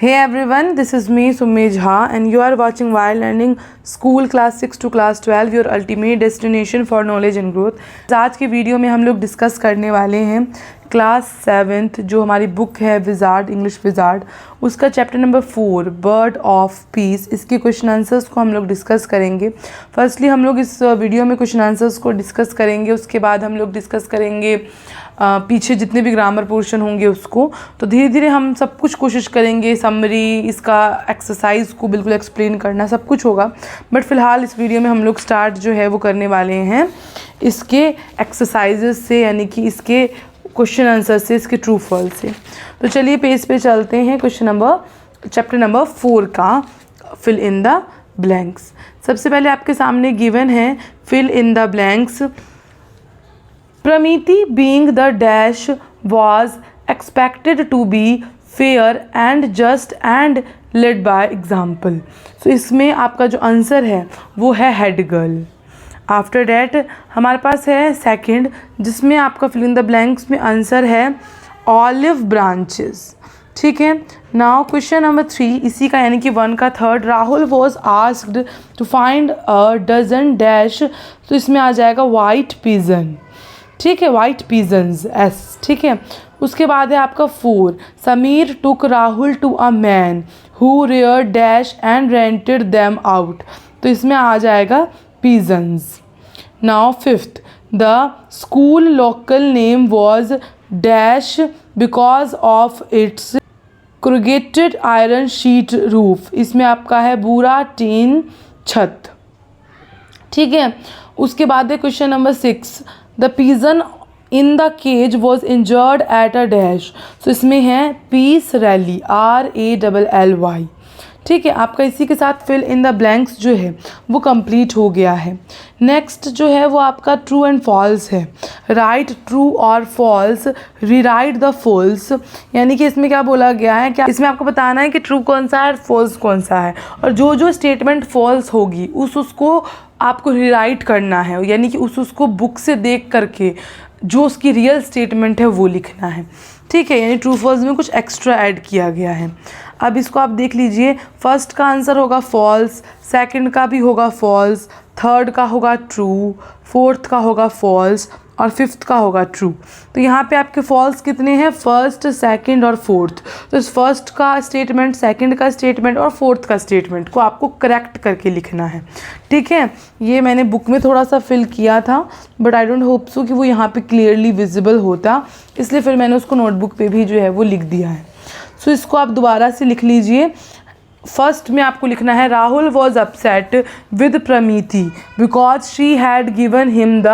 Hey everyone, this is me Sumej Jha and you are watching While Learning School Class 6 to Class 12 your ultimate destination for knowledge and growth। आज की video में हम लोग discuss करने वाले हैं class 7th जो हमारी बुक है विजार्ड इंग्लिश विजार्ड, उसका chapter number 4 bird of peace. इसके क्वेश्चन आंसर्स को हम लोग डिस्कस करेंगे। फर्स्टली हम लोग इस वीडियो में क्वेश्चन आंसर्स को डिस्कस करेंगे, उसके बाद हम लोग डिस्कस करेंगे पीछे जितने भी ग्रामर पोर्शन होंगे उसको। तो धीरे धीरे हम सब कुछ कोशिश करेंगे, समरी इसका एक्सरसाइज को बिल्कुल एक्सप्लेन करना सब कुछ होगा। बट फ़िलहाल इस वीडियो में हम लोग स्टार्ट जो है वो करने वाले हैं इसके एक्सरसाइजेस से, यानी कि इसके क्वेश्चन आंसर से, इसके ट्रू फॉल्स से। तो चलिए पेज पे चलते हैं चैप्टर नंबर 4 का फिल इन द ब्लैंक्स। सबसे पहले आपके सामने गिवन है fill in the blanks. Pramiti being the dash was expected to be fair and just and led by example। So इसमें आपका जो आंसर है वो है हेड गर्ल। आफ्टर डैट हमारे पास है सेकंड, जिसमें आपका फिल इन द ब्लैंक्स में आंसर है ऑलिव ब्रांचेस। ठीक है। नाउ क्वेश्चन नंबर 3 इसी का यानी कि 1 का third. Rahul was asked to find a dozen dash. तो इसमें आ जाएगा वाइट पिजन। ठीक है, वाइट पिजन्स एस। ठीक है। उसके बाद है आपका 4 Sameer took Rahul to a man who rear dash and rented them out. तो इसमें आ जाएगा pigeons. Now 5th the school local name was dash because of its corrugated iron sheet roof. इसमें आपका है बुरा टीन छत। ठीक है। उसके बाद है question number 6 the pigeon in the cage was injured at a dash. तो इसमें है पीस रैली RALLY। ठीक है। आपका इसी के साथ फिल इन द ब्लैंक्स जो है वो कंप्लीट हो गया है। नेक्स्ट जो है वो आपका ट्रू एंड फॉल्स है। राइट ट्रू और फॉल्स, रीराइट द फॉल्स। यानी कि इसमें क्या बोला गया है, क्या इसमें आपको बताना है कि ट्रू कौन सा है और फॉल्स कौन सा है, और जो जो स्टेटमेंट फॉल्स होगी उसको आपको रीराइट करना है, यानी कि उसको बुक से देख करके जो उसकी रियल स्टेटमेंट है वो लिखना है। ठीक है। यानी ट्रू फॉल्स में कुछ एक्स्ट्रा ऐड किया गया है। अब इसको आप देख लीजिए, फर्स्ट का आंसर होगा फॉल्स, सेकंड का भी होगा फॉल्स, थर्ड का होगा ट्रू, फोर्थ का होगा फॉल्स और 5th का होगा ट्रू। तो यहाँ पे आपके फॉल्स कितने हैं, फर्स्ट, सेकंड और फोर्थ। तो इस फर्स्ट का स्टेटमेंट, सेकंड का स्टेटमेंट और फोर्थ का स्टेटमेंट को आपको करेक्ट करके लिखना है। ठीक है। ये मैंने बुक में थोड़ा सा फिल किया था, but I don't hope so कि वो यहाँ पे क्लियरली विजिबल होता, इसलिए फिर मैंने उसको नोटबुक पे भी जो है वो लिख दिया है। सो इसको आप दोबारा से लिख लीजिए। फर्स्ट में आपको लिखना है Rahul was upset with Pramiti because she had given him the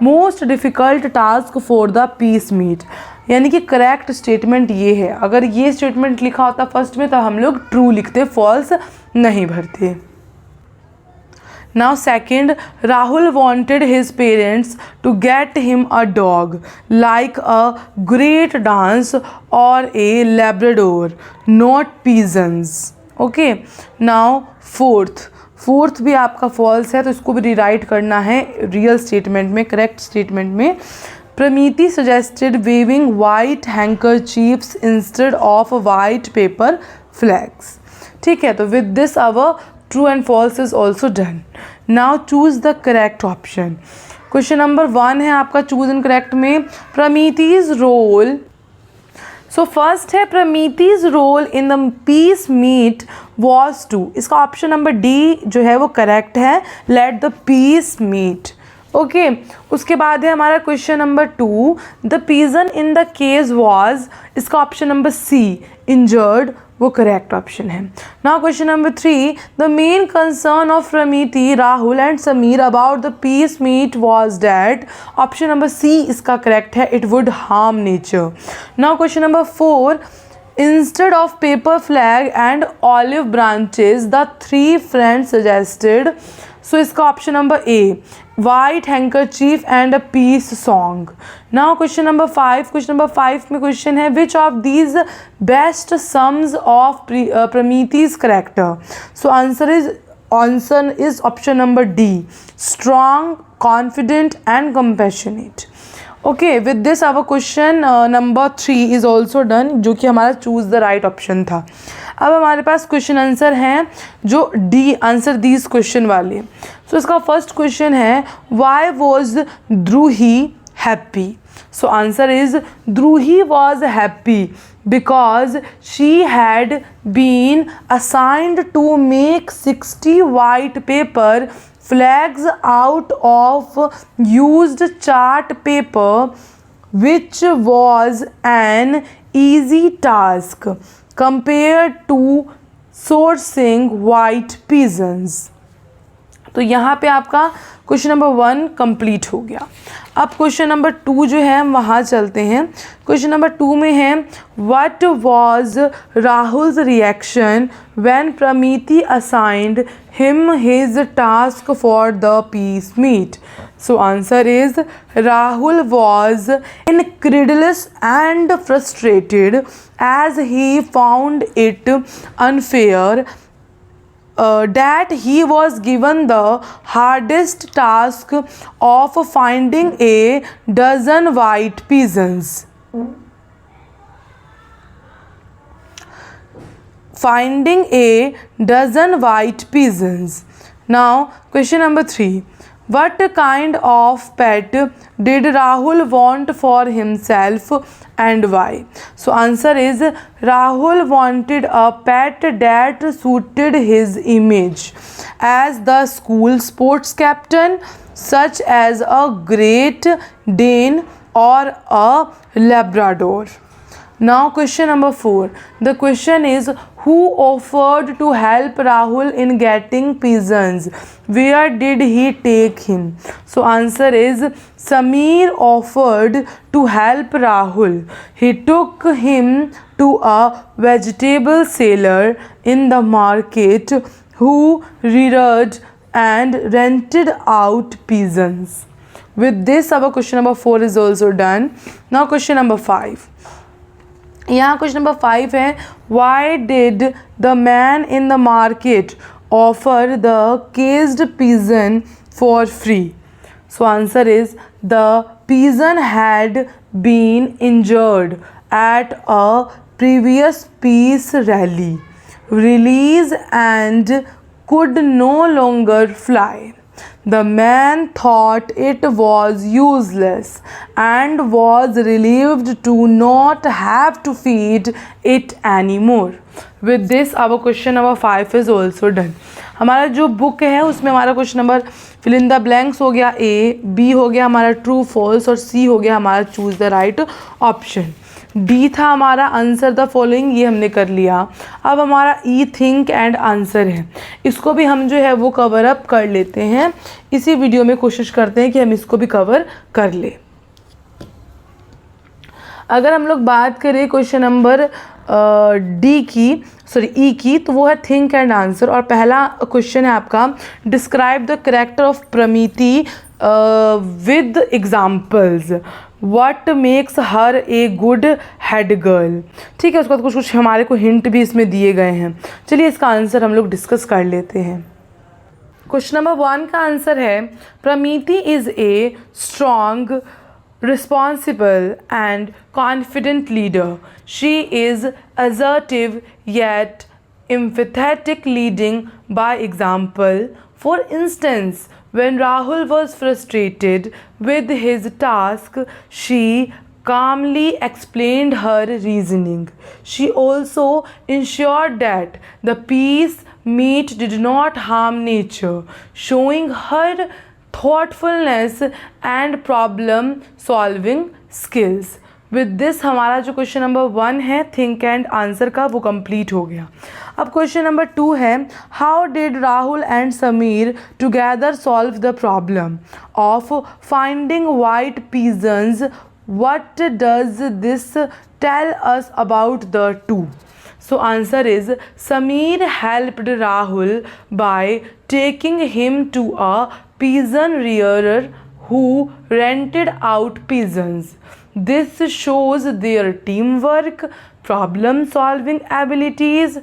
most difficult task for the peace meet. यानी कि करेक्ट स्टेटमेंट ये है। अगर ये स्टेटमेंट लिखा होता फर्स्ट में तो हम लोग ट्रू लिखते, फॉल्स नहीं भरते। Now second, Rahul wanted his parents to get him a dog like a great dance or a Labrador, not pigeons. Okay. Now fourth भी आपका false है, तो इसको भी rewrite करना है real statement में, correct statement में। Pramiti suggested waving white handkerchiefs instead of white paper flags. ठीक है। तो with this our true and false is also done. Now choose the correct option. Question number 1 है आपका choose and correct में Pramiti's role। So first है Pramiti's role in the peace meet was to, इसका option number D जो है वो correct है, let the peace meet। Okay. उसके बाद है हमारा question number 2 the pigeon in the cage was, इसका ऑप्शन नंबर C इंजर्ड, वो करेक्ट ऑप्शन है। Now question number 3 the main concern of Pramiti Rahul and Sameer about the peace meet was that, option number C इसका correct है, it would harm nature. Now question number 4 instead of paper flag and olive branches the 3 friends suggested. सो इसका option number A white handkerchief and a peace song. Now question number 5 में question है which of these best sums of Pramiti's character. So answer is option number D strong, confident and compassionate. Okay, with this our question number 3 is also done, जो कि हमारा choose the right option था। अब हमारे पास question answer हैं जो D answer these question वाले। So इसका फर्स्ट क्वेश्चन है, why was Druhi happy? So answer is, Druhi was happy because she had been assigned to make 60 white paper flags out of used chart paper, which was an easy task compared to sourcing white pigeons. तो यहाँ पे आपका question number 1 complete हो गया। अब question number 2 जो है हम वहाँ चलते हैं। क्वेश्चन नंबर 2 में है, what was Rahul's reaction when Pramiti assigned him his task for the peace meet? So answer is, Rahul was incredulous and frustrated as he found it unfair that he was given the hardest task of finding a dozen white pigeons. Finding a dozen white pigeons. Now, question number 3. What kind of pet did Rahul want for himself and why? So answer is, Rahul wanted a pet that suited his image as the school sports captain, such as a Great Dane or a Labrador. Now question number 4. The question is, who offered to help Rahul in getting pigeons? Where did he take him? So answer is, Sameer offered to help Rahul. He took him to a vegetable seller in the market who reared and rented out pigeons. With this, our question number 4 is also done. Now question number 5. यहाँ question number 5 है, why did the man in the market offer the caged pigeon for free? So answer is, the pigeon had been injured at a previous peace rally release and could no longer fly. The man thought it was useless and was relieved to not have to feed it anymore. With this, our question number 5 is also done. हमारा जो book है उसमें हमारा question number fill in the blanks हो गया A, B हो गया हमारा ट्रू फॉल्स और C हो गया हमारा choose the right option. D था हमारा आंसर द फॉलोइंग, ये हमने कर लिया। अब हमारा E थिंक एंड आंसर है, इसको भी हम जो है वो कवर अप कर लेते हैं। इसी वीडियो में कोशिश करते हैं कि हम इसको भी कवर कर ले। अगर हम लोग बात करें क्वेश्चन नंबर डी की, सॉरी ई की, तो वो है थिंक एंड आंसर। और पहला क्वेश्चन है आपका, describe the character of Pramiti with examples, what makes her a good head girl. ठीक है, उसके बाद कुछ कुछ हमारे को हिंट भी इसमें दिए गए हैं। चलिए इसका आंसर हम लोग डिस्कस कर लेते हैं। क्वेश्चन नंबर 1 का आंसर है, Pramiti is a strong, responsible and confident leader. She is assertive yet empathetic, leading by example. For instance, when Rahul was frustrated with his task, she calmly explained her reasoning. She also ensured that the piece meat did not harm nature, showing her thoughtfulness and problem solving skills. With this हमारा जो question number 1 है think and answer का, वो complete हो गया। अब question number 2 है, how did Rahul and Sameer together solve the problem of finding white pigeons, what does this tell us about the two? So answer is, Sameer helped Rahul by taking him to a pigeon rearer who rented out pigeons. This shows their teamwork, problem solving abilities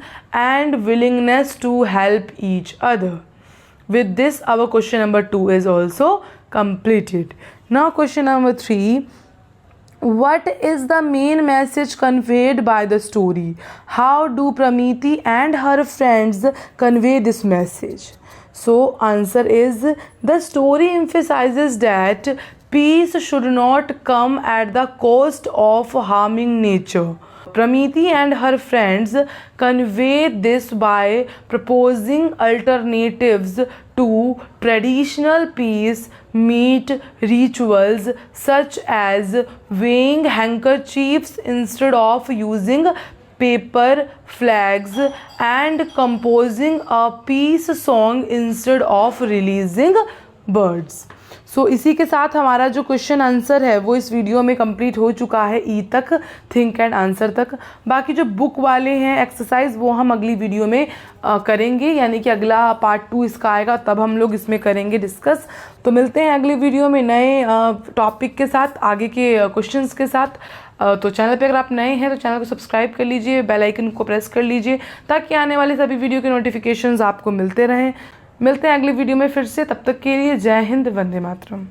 and willingness to help each other. With this, our question number 2 is also completed. Now question number 3, What is the main message conveyed by the story? How do Pramiti and her friends convey this message? So answer is, the story emphasizes that peace should not come at the cost of harming nature. Pramiti and her friends convey this by proposing alternatives to traditional peace meet rituals, such as wearing handkerchiefs instead of using paper flags and composing a peace song instead of releasing birds. सो इसी के साथ हमारा जो question answer है वो इस video में complete हो चुका है, ई तक, थिंक एंड आंसर तक। बाकी जो बुक वाले हैं एक्सरसाइज वो हम अगली वीडियो में करेंगे, यानी कि अगला पार्ट 2 इसका आएगा, तब हम लोग इसमें करेंगे डिस्कस। तो मिलते हैं अगली वीडियो में नए टॉपिक के साथ, आगे के क्वेश्चंस के साथ। तो चैनल पे अगर आप नए हैं तो चैनल को सब्सक्राइब कर लीजिए, बेल आइकन को प्रेस कर लीजिए, ताकि आने वाले सभी वीडियो के नोटिफिकेशंस आपको मिलते रहें। मिलते हैं अगली वीडियो में फिर से, तब तक के लिए जय हिंद, वंदे मातरम।